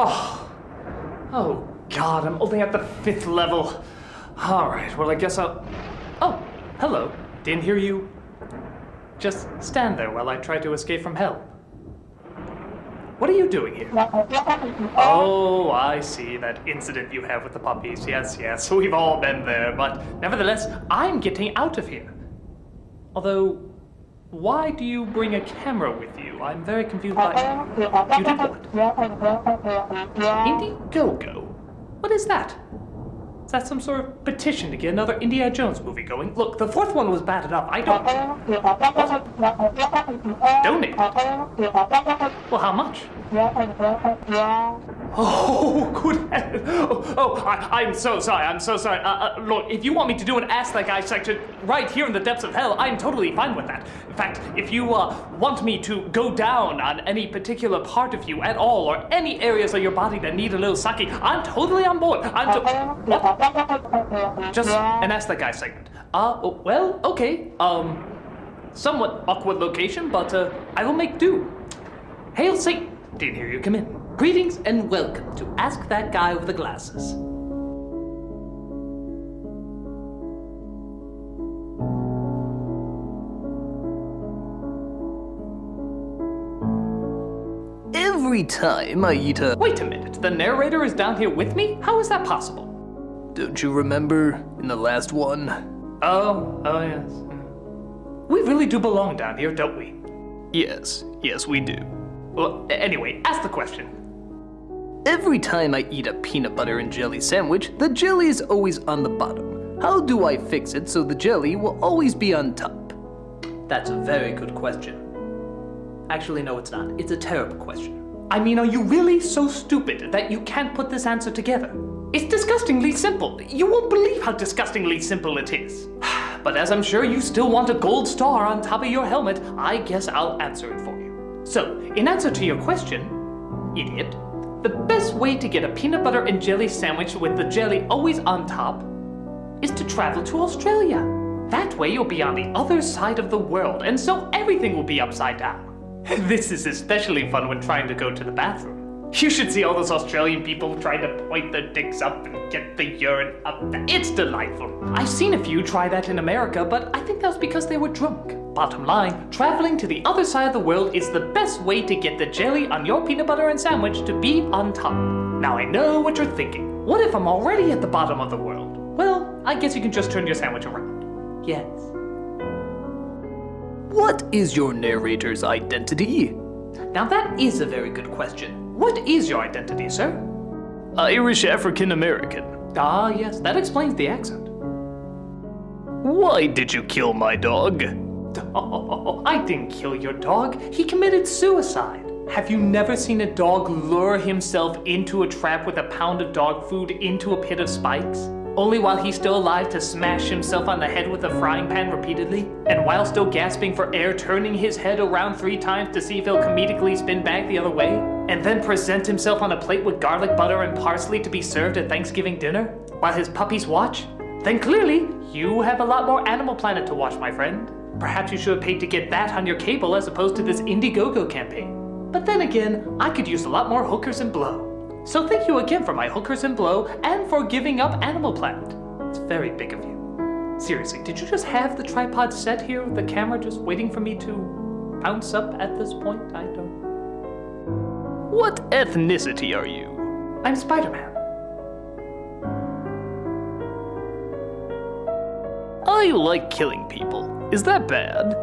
Oh, God, I'm only at the 5th level. Alright, well, I guess I'll... Oh, hello. Didn't hear you. Just stand there while I try to escape from hell. What are you doing here? Oh, I see, that incident you have with the puppies. Yes, we've all been there, but nevertheless, I'm getting out of here. Although, why do you bring a camera with you? I'm very confused by... You did what? Indiegogo? What is that? Is that some sort of petition to get another Indiana Jones movie going? Look, the 4th one was bad enough. I don't... Donate? Well, how much? Oh, good heavens. I'm so sorry. Look, if you want me to do an Ask That Guy section right here in the depths of hell, I'm totally fine with that. In fact, if you want me to go down on any particular part of you at all, or any areas of your body that need a little sake, I'm totally on board. Just an Ask That Guy segment. Well, okay. Somewhat awkward location, but I will make do. Hail Satan! Didn't hear you come in. Greetings and welcome to Ask That Guy with the Glasses. Every time I eat a... Wait a minute, the narrator is down here with me? How is that possible? Don't you remember in the last one? Oh yes. We really do belong down here, don't we? Yes, we do. Well, anyway, ask the question. Every time I eat a peanut butter and jelly sandwich, the jelly is always on the bottom. How do I fix it so the jelly will always be on top? That's a very good question. Actually, no, it's not. It's a terrible question. I mean, are you really so stupid that you can't put this answer together? It's disgustingly simple. You won't believe how disgustingly simple it is. But as I'm sure you still want a gold star on top of your helmet, I guess I'll answer it for you. So, in answer to your question, idiot, the best way to get a peanut butter and jelly sandwich with the jelly always on top is to travel to Australia. That way you'll be on the other side of the world, and so everything will be upside down. This is especially fun when trying to go to the bathroom. You should see all those Australian people trying to point their dicks up and get the urine up. It's delightful. I've seen a few try that in America, but I think that was because they were drunk. Bottom line, traveling to the other side of the world is the best way to get the jelly on your peanut butter and sandwich to be on top. Now I know what you're thinking. What if I'm already at the bottom of the world? Well, I guess you can just turn your sandwich around. Yes. What is your narrator's identity? Now that is a very good question. What is your identity, sir? Irish African American. Ah, yes, that explains the accent. Why did you kill my dog? Oh, I didn't kill your dog. He committed suicide. Have you never seen a dog lure himself into a trap with a pound of dog food into a pit of spikes? Only while he's still alive to smash himself on the head with a frying pan repeatedly, and while still gasping for air, turning his head around 3 times to see if he'll comedically spin back the other way, and then present himself on a plate with garlic butter and parsley to be served at Thanksgiving dinner, while his puppies watch? Then clearly, you have a lot more Animal Planet to watch, my friend. Perhaps you should have paid to get that on your cable as opposed to this Indiegogo campaign. But then again, I could use a lot more hookers and blow. So thank you again for my hookers and blow and for giving up Animal Planet. It's very big of you. Seriously, did you just have the tripod set here with the camera just waiting for me to pounce up at this point? I don't... What ethnicity are you? I'm Spider-Man. I like killing people. Is that bad?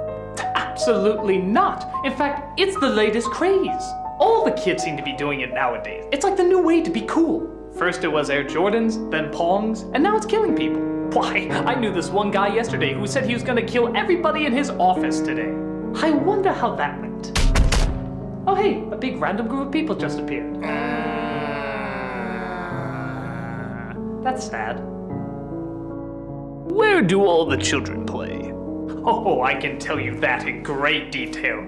Absolutely not. In fact, it's the latest craze. All the kids seem to be doing it nowadays. It's like the new way to be cool. First it was Air Jordans, then Pongs, and now it's killing people. Why, I knew this one guy yesterday who said he was gonna kill everybody in his office today. I wonder how that went. Oh hey, a big random group of people just appeared. That's sad. Where do all the children play? Oh, I can tell you that in great detail.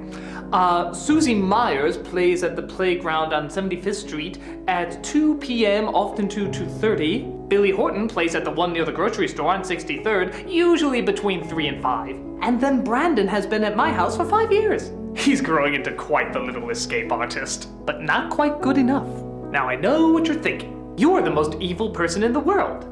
Susie Myers plays at the playground on 75th Street at 2 p.m., often to 2:30. Billy Horton plays at the one near the grocery store on 63rd, usually between 3 and 5. And then Brandon has been at my house for 5 years. He's growing into quite the little escape artist, but not quite good enough. Now I know what you're thinking. You're the most evil person in the world.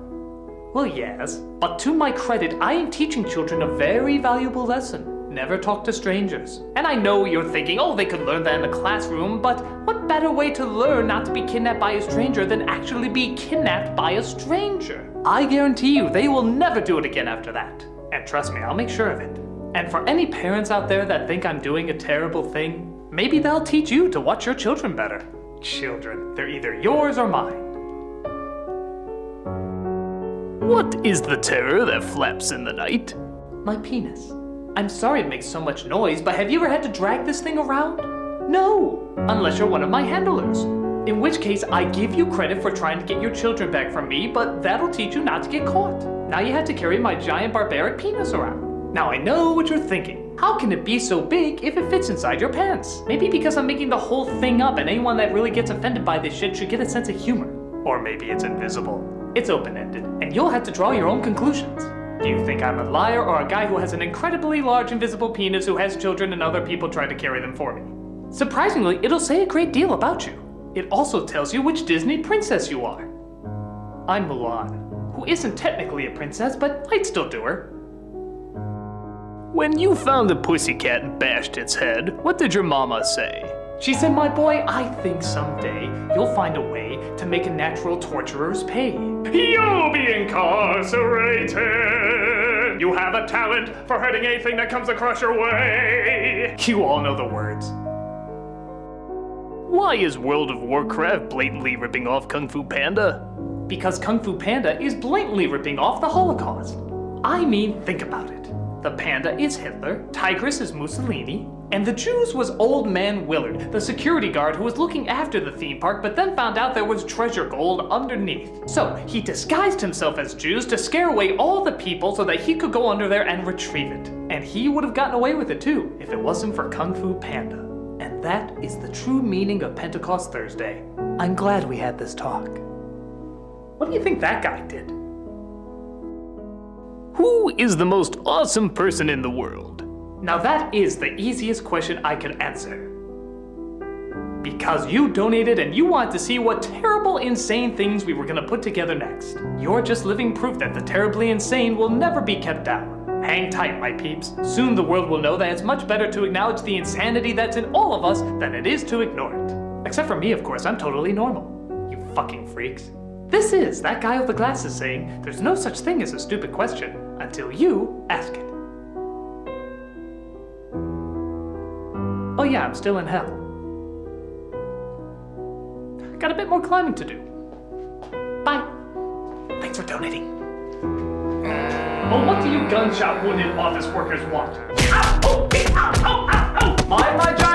Well, yes, but to my credit, I am teaching children a very valuable lesson. Never talk to strangers. And I know you're thinking, oh, they could learn that in the classroom, but what better way to learn not to be kidnapped by a stranger than actually be kidnapped by a stranger? I guarantee you they will never do it again after that. And trust me, I'll make sure of it. And for any parents out there that think I'm doing a terrible thing, maybe they'll teach you to watch your children better. Children, they're either yours or mine. What is the terror that flaps in the night? My penis. I'm sorry it makes so much noise, but have you ever had to drag this thing around? No, unless you're one of my handlers. In which case, I give you credit for trying to get your children back from me, but that'll teach you not to get caught. Now you have to carry my giant barbaric penis around. Now I know what you're thinking. How can it be so big if it fits inside your pants? Maybe because I'm making the whole thing up and anyone that really gets offended by this shit should get a sense of humor. Or maybe it's invisible. It's open-ended, and you'll have to draw your own conclusions. Do you think I'm a liar or a guy who has an incredibly large invisible penis who has children and other people try to carry them for me? Surprisingly, it'll say a great deal about you. It also tells you which Disney princess you are. I'm Mulan, who isn't technically a princess, but I'd still do her. When you found the pussycat and bashed its head, what did your mama say? She said, my boy, I think someday you'll find a way to make a natural torturer's pay. You'll be incarcerated. You have a talent for hurting anything that comes across your way. You all know the words. Why is World of Warcraft blatantly ripping off Kung Fu Panda? Because Kung Fu Panda is blatantly ripping off the Holocaust. I mean, think about it. The panda is Hitler, Tigress is Mussolini, and the Jews was Old Man Willard, the security guard who was looking after the theme park but then found out there was treasure gold underneath. So he disguised himself as Jews to scare away all the people so that he could go under there and retrieve it. And he would have gotten away with it too if it wasn't for Kung Fu Panda. And that is the true meaning of Pentecost Thursday. I'm glad we had this talk. What do you think that guy did? Who is the most awesome person in the world? Now that is the easiest question I could answer. Because you donated and you wanted to see what terrible, insane things we were gonna put together next. You're just living proof that the terribly insane will never be kept down. Hang tight, my peeps. Soon the world will know that it's much better to acknowledge the insanity that's in all of us than it is to ignore it. Except for me, of course, I'm totally normal. You fucking freaks. This is that guy with the glasses saying, there's no such thing as a stupid question until you ask it. Oh yeah, I'm still in hell. Got a bit more climbing to do. Bye. Thanks for donating. Well, what do you gunshot wounded office workers want? Ow! Oh! Ow! Ow! Ow! Ow! Mind my job!